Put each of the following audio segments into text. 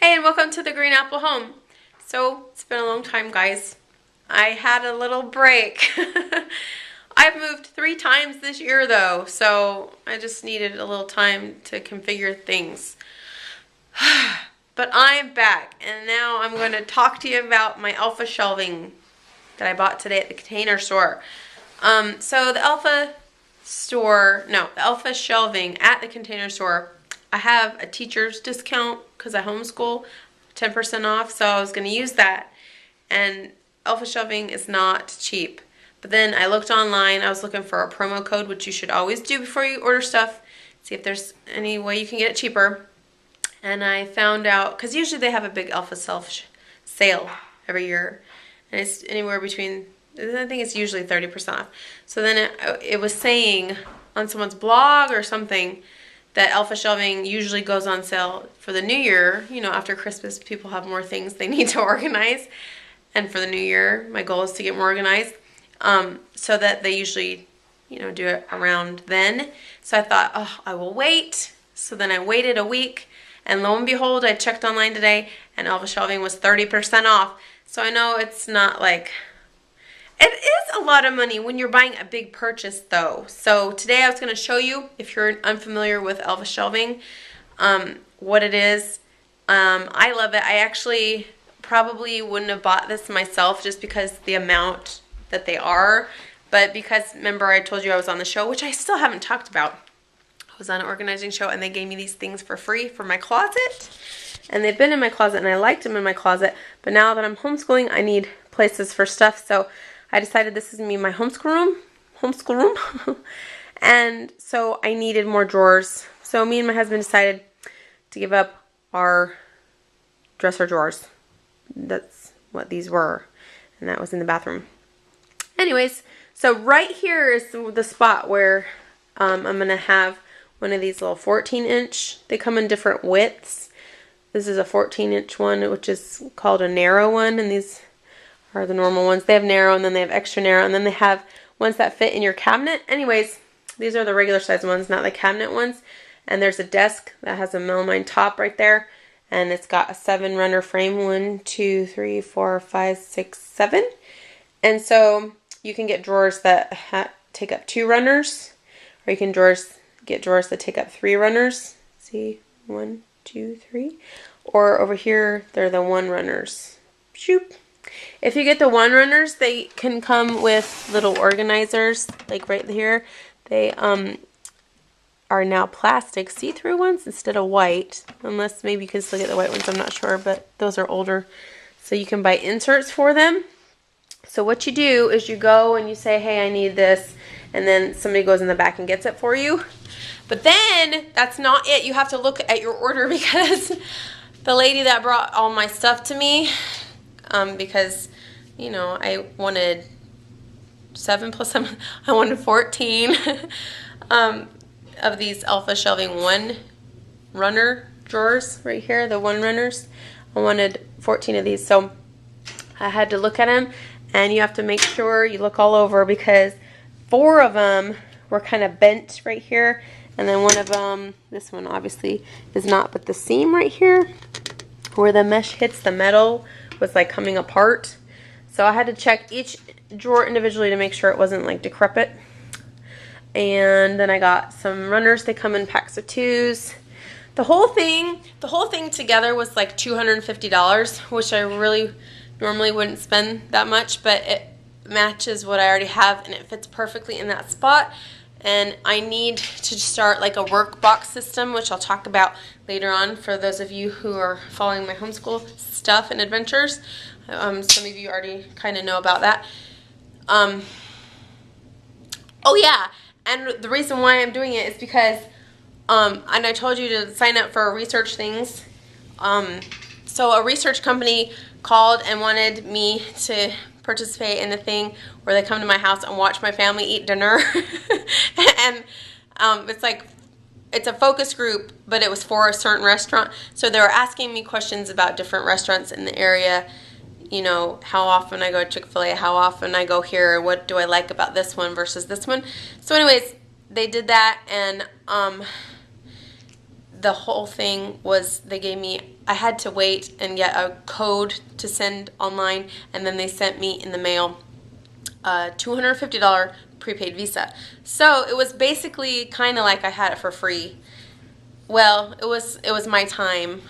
Hey, and welcome to the Green Apple Home. So, it's been a long time, guys. I had a little break. I've moved 3 times this year, though, so I just needed a little time to configure things. But I'm back, and now I'm going to talk to you about my Elfa shelving that I bought today at the Container Store. So the Elfa shelving at the Container Store, I have a teacher's discount because I homeschool, 10% off, so I was going to use that. And Elfa shelving is not cheap. But then I looked online, I was looking for a promo code, which you should always do before you order stuff, see if there's any way you can get it cheaper. And I found out, because usually they have a big Elfa sale every year, and it's anywhere between, I think it's usually 30% off. So then it was saying on someone's blog or something that Elfa shelving usually goes on sale for the new year. You know, after Christmas, people have more things they need to organize. And for the new year, my goal is to get more organized. So that they usually, do it around then. So I thought, oh, I will wait. So then I waited a week, and lo and behold, I checked online today, and Elfa shelving was 30% off. So I know it's not like, it is a lot of money when you're buying a big purchase, though. So today I was going to show you, if you're unfamiliar with Elfa shelving, what it is. I love it. I actually probably wouldn't have bought this myself just because the amount that they are. But because, remember, I told you I was on the show, which I still haven't talked about. I was on an organizing show, and they gave me these things for free for my closet. And they've been in my closet, and I liked them in my closet. But now that I'm homeschooling, I need places for stuff. So I decided this is going to be my homeschool room. And so I needed more drawers. So me and my husband decided to give up our dresser drawers. That's what these were. And that was in the bathroom. Anyways, so right here is the spot where I'm going to have one of these little 14-inch. They come in different widths. This is a 14-inch one, which is called a narrow one, and these are the normal ones. They have narrow, and then they have extra narrow, and then they have ones that fit in your cabinet. Anyways, these are the regular size ones, not the cabinet ones. And there's a desk that has a melamine top right there, and it's got a 7-runner frame. 1, 2, 3, 4, 5, 6, 7. And so you can get drawers that take up 2 runners, or you can get drawers that take up 3 runners. See, 1, 2, 3. Or over here, they're the 1 runners. Shoop. If you get the 1 runners, they can come with little organizers, like right here. They are now plastic see-through ones instead of white, unless maybe you can still get the white ones, I'm not sure, but those are older. So you can buy inserts for them. So what you do is you go and you say, hey, I need this, and then somebody goes in the back and gets it for you. But then that's not it. You have to look at your order, because the lady that brought all my stuff to me, because, I wanted 7 plus 7, I wanted 14 of these Elfa shelving 1-runner drawers right here, the 1-runners. I wanted 14 of these, so I had to look at them, and you have to make sure you look all over, because 4 of them were kind of bent right here, and then one of them, this one obviously is not, but the seam right here where the mesh hits the metal was like coming apart. So I had to check each drawer individually to make sure it wasn't like decrepit. And then I got some runners. They come in packs of 2s. The whole thing together was like $250, which I really normally wouldn't spend that much, but it matches what I already have, and it fits perfectly in that spot. And I need to start like a workbox system, which I'll talk about later on for those of you who are following my homeschool stuff and adventures. Some of you already kind of know about that. Oh yeah, and the reason why I'm doing it is because, and I told you to sign up for research things. So a research company called and wanted me to participate in the thing where they come to my house and watch my family eat dinner. And it's a focus group, but it was for a certain restaurant. So they were asking me questions about different restaurants in the area. How often I go to Chick-fil-A, how often I go here, what do I like about this one versus this one. So anyways, they did that, and the whole thing was they gave me I had to wait and get a code to send online, and then they sent me in the mail a $250 prepaid Visa. So it was basically kind of like I had it for free. Well, it was my time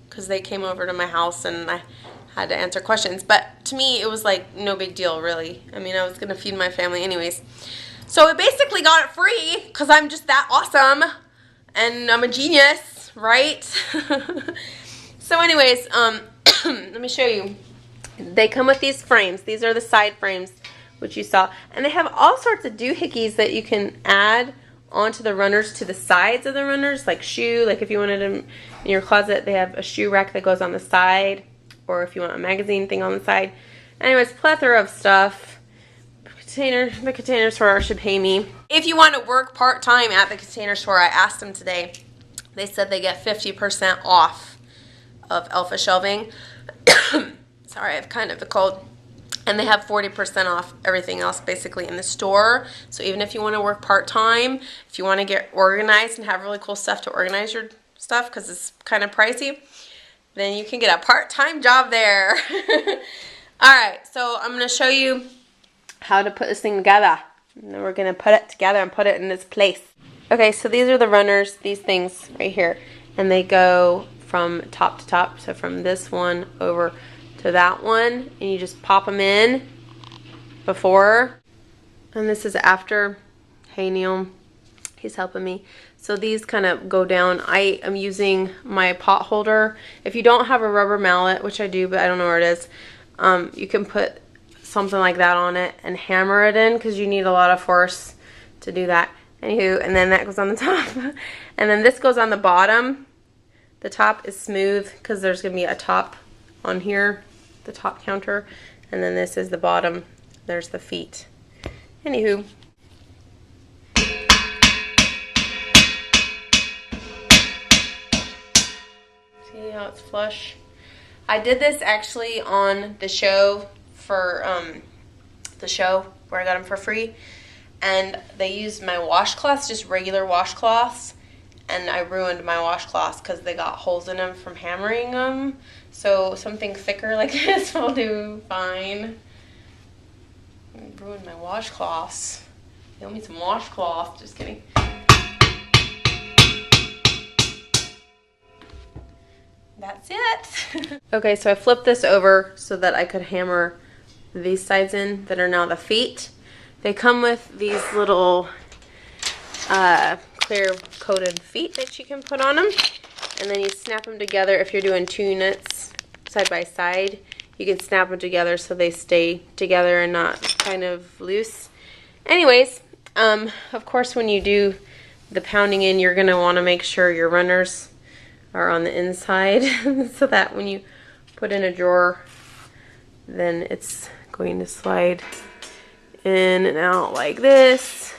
because they came over to my house and I had to answer questions. But to me, it was like no big deal, really. I mean, I was going to feed my family anyways. So I basically got it free because I'm just that awesome and I'm a genius, right? So anyways, let me show you. They come with these frames. These are the side frames, which you saw. And they have all sorts of doohickeys that you can add onto the runners to the sides of the runners, like shoe. Like if you wanted them in your closet, they have a shoe rack that goes on the side, or if you want a magazine thing on the side. Anyways, plethora of stuff. The Container Store should pay me. If you want to work part-time at the Container Store, I asked them today. They said they get 50% off of Elfa shelving. Sorry, I have kind of a cold. And they have 40% off everything else basically in the store. So even if you want to work part-time, if you want to get organized and have really cool stuff to organize your stuff because it's kind of pricey, then you can get a part-time job there. Alright, so I'm going to show you how to put this thing together. And then we're going to put it together and put it in its place. Okay, so these are the runners, these things right here. And they go from top to top. So from this one over to that one. And you just pop them in before. And this is after. Hey, Neil. He's helping me. So these kind of go down. I am using my pot holder. If you don't have a rubber mallet, which I do, but I don't know where it is, you can put something like that on it and hammer it in because you need a lot of force to do that. Anywho, and then that goes on the top. And then this goes on the bottom. The top is smooth because there's going to be a top on here, the top counter. And then this is the bottom. There's the feet. Anywho. See how it's flush? I did this actually on the show for the show where I got them for free, and they used my washcloths, just regular washcloths, and I ruined my washcloths because they got holes in them from hammering them. So something thicker like this will do fine. I ruined my washcloths. They owe me some washcloth. Just kidding. That's it. Okay, so I flipped this over so that I could hammer these sides in that are now the feet. They come with these little clear coated feet that you can put on them, and then you snap them together. If you're doing 2 units side by side, you can snap them together so they stay together and not kind of loose. Anyways, of course when you do the pounding in, you're going to want to make sure your runners are on the inside so that when you put in a drawer, then it's going to slide in and out like this.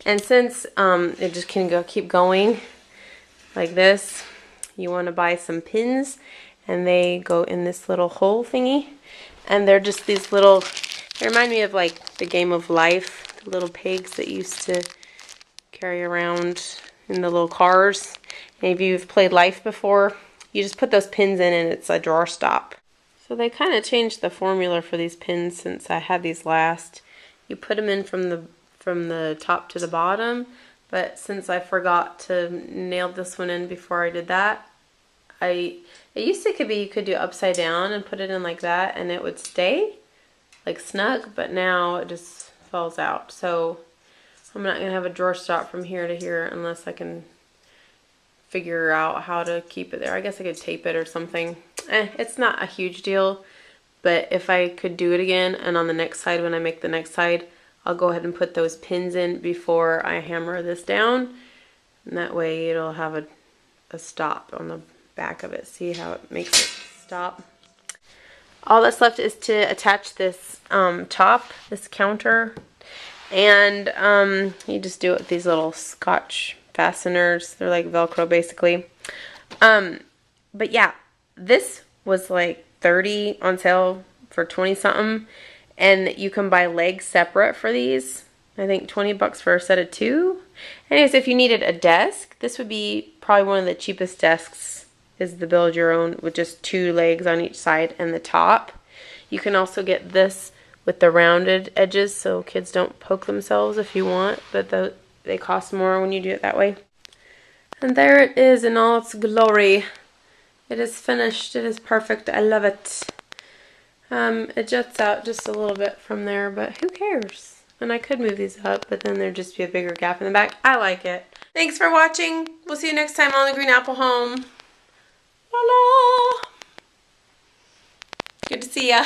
And since it just can keep going like this, you want to buy some pins, and they go in this little hole thingy, and they're just these little, they remind me of like the Game of Life, the little pigs that used to carry around in the little cars. And if you've played Life before, you just put those pins in and it's a drawer stop. So they kind of changed the formula for these pins since I had these last. You put them in from the top to the bottom, but since I forgot to nail this one in before I did that, it used to be you could do upside down and put it in like that and it would stay like snug, but now it just falls out. So I'm not going to have a drawer stop from here to here unless I can figure out how to keep it there. I guess I could tape it or something. It's not a huge deal, but if I could do it again, and on the next side, when I make the next side, I'll go ahead and put those pins in before I hammer this down, and that way it'll have a stop on the back of it. See how it makes it stop? All that's left is to attach this top, this counter, and you just do it with these little Scotch fasteners. They're like Velcro basically. But yeah, this was like $30 on sale for 20 something, and you can buy legs separate for these. I think $20 for a set of 2. Anyways, if you needed a desk, this would be probably one of the cheapest desks is the build your own with just 2 legs on each side and the top. You can also get this with the rounded edges so kids don't poke themselves if you want, but they cost more when you do it that way. And there it is in all its glory. It is finished. It is perfect. I love it. It juts out just a little bit from there, but who cares? And I could move these up, but then there'd just be a bigger gap in the back. I like it. Thanks for watching. We'll see you next time on the Green Apple Home. La la. Good to see ya.